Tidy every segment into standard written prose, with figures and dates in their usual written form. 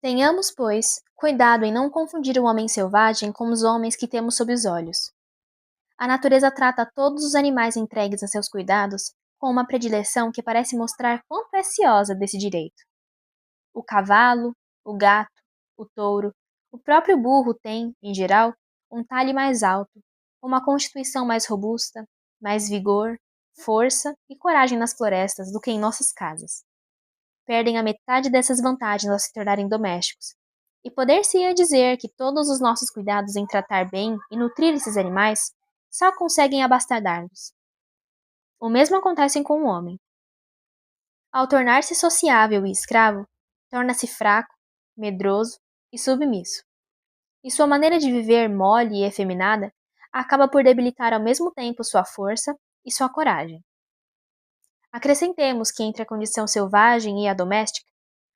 Tenhamos, pois, cuidado em não confundir o homem selvagem com os homens que temos sob os olhos. A natureza trata todos os animais entregues a seus cuidados com uma predileção que parece mostrar quão preciosa desse direito. O cavalo, o gato, o touro, o próprio burro têm, em geral, um talhe mais alto, uma constituição mais robusta, mais vigor, força e coragem nas florestas do que em nossas casas. Perdem a metade dessas vantagens ao se tornarem domésticos. E poder-se-ia dizer que todos os nossos cuidados em tratar bem e nutrir esses animais só conseguem abastardá-los. O mesmo acontece com o homem. Ao tornar-se sociável e escravo, torna-se fraco, medroso e submisso. E sua maneira de viver mole e efeminada acaba por debilitar ao mesmo tempo sua força e sua coragem. Acrescentemos que entre a condição selvagem e a doméstica,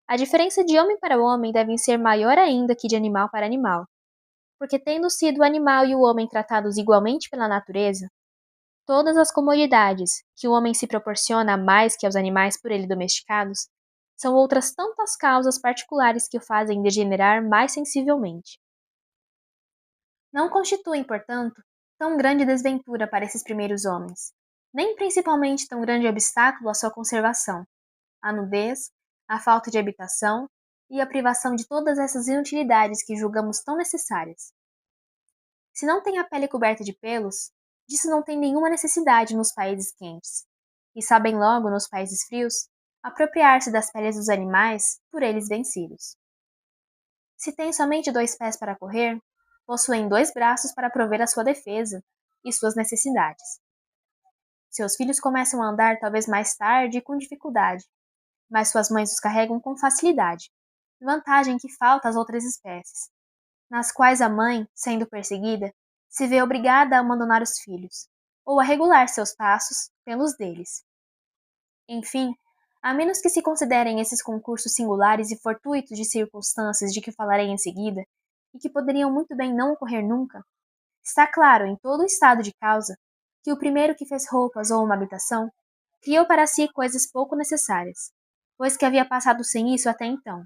a diferença de homem para homem deve ser maior ainda que de animal para animal, porque tendo sido o animal e o homem tratados igualmente pela natureza, todas as comodidades que o homem se proporciona mais que aos animais por ele domesticados são outras tantas causas particulares que o fazem degenerar mais sensivelmente. Não constituem, portanto, tão grande desventura para esses primeiros homens, nem principalmente tão grande obstáculo à sua conservação, a nudez, a falta de habitação e a privação de todas essas inutilidades que julgamos tão necessárias. Se não tem a pele coberta de pelos, disso não tem nenhuma necessidade nos países quentes, e sabem logo, nos países frios, apropriar-se das peles dos animais por eles vencidos. Se têm somente 2 pés para correr, possuem 2 braços para prover a sua defesa e suas necessidades. Seus filhos começam a andar talvez mais tarde e com dificuldade, mas suas mães os carregam com facilidade, vantagem que falta às outras espécies, nas quais a mãe, sendo perseguida, se vê obrigada a abandonar os filhos, ou a regular seus passos pelos deles. Enfim, a menos que se considerem esses concursos singulares e fortuitos de circunstâncias de que falarei em seguida, e que poderiam muito bem não ocorrer nunca, está claro em todo o estado de causa que o primeiro que fez roupas ou uma habitação criou para si coisas pouco necessárias, pois que havia passado sem isso até então,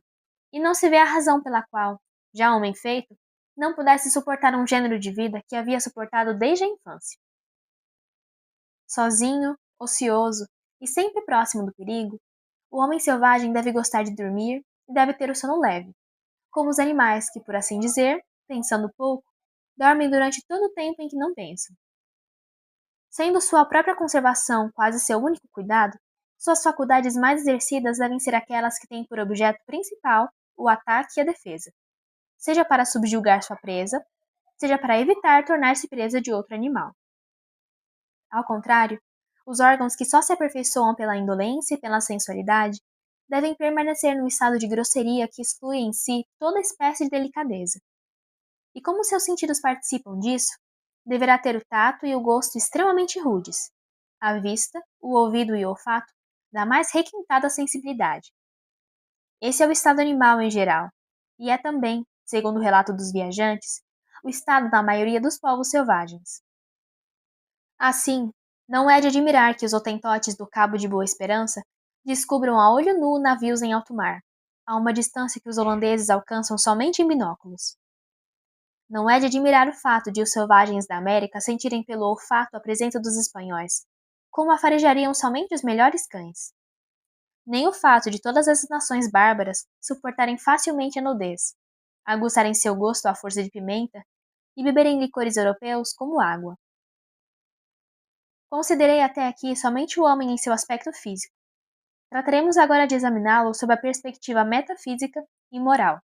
e não se vê a razão pela qual, já homem feito, não pudesse suportar um gênero de vida que havia suportado desde a infância. Sozinho, ocioso e sempre próximo do perigo, o homem selvagem deve gostar de dormir e deve ter o sono leve, como os animais que, por assim dizer, pensando pouco, dormem durante todo o tempo em que não pensam. Sendo sua própria conservação quase seu único cuidado, suas faculdades mais exercidas devem ser aquelas que têm por objeto principal o ataque e a defesa, seja para subjugar sua presa, seja para evitar tornar-se presa de outro animal. Ao contrário, os órgãos que só se aperfeiçoam pela indolência e pela sensualidade devem permanecer num estado de grosseria que exclui em si toda espécie de delicadeza. E como seus sentidos participam disso, deverá ter o tato e o gosto extremamente rudes, a vista, o ouvido e o olfato da mais requintada sensibilidade. Esse é o estado animal em geral, e é também, segundo o relato dos viajantes, o estado da maioria dos povos selvagens. Assim, não é de admirar que os hotentotes do Cabo de Boa Esperança descubram a olho nu navios em alto mar, a uma distância que os holandeses alcançam somente em binóculos. Não é de admirar o fato de os selvagens da América sentirem pelo olfato a presença dos espanhóis, como a farejariam somente os melhores cães. Nem o fato de todas as nações bárbaras suportarem facilmente a nudez, aguçarem seu gosto à força de pimenta e beberem licores europeus como água. Considerei até aqui somente o homem em seu aspecto físico. Trataremos agora de examiná-lo sob a perspectiva metafísica e moral.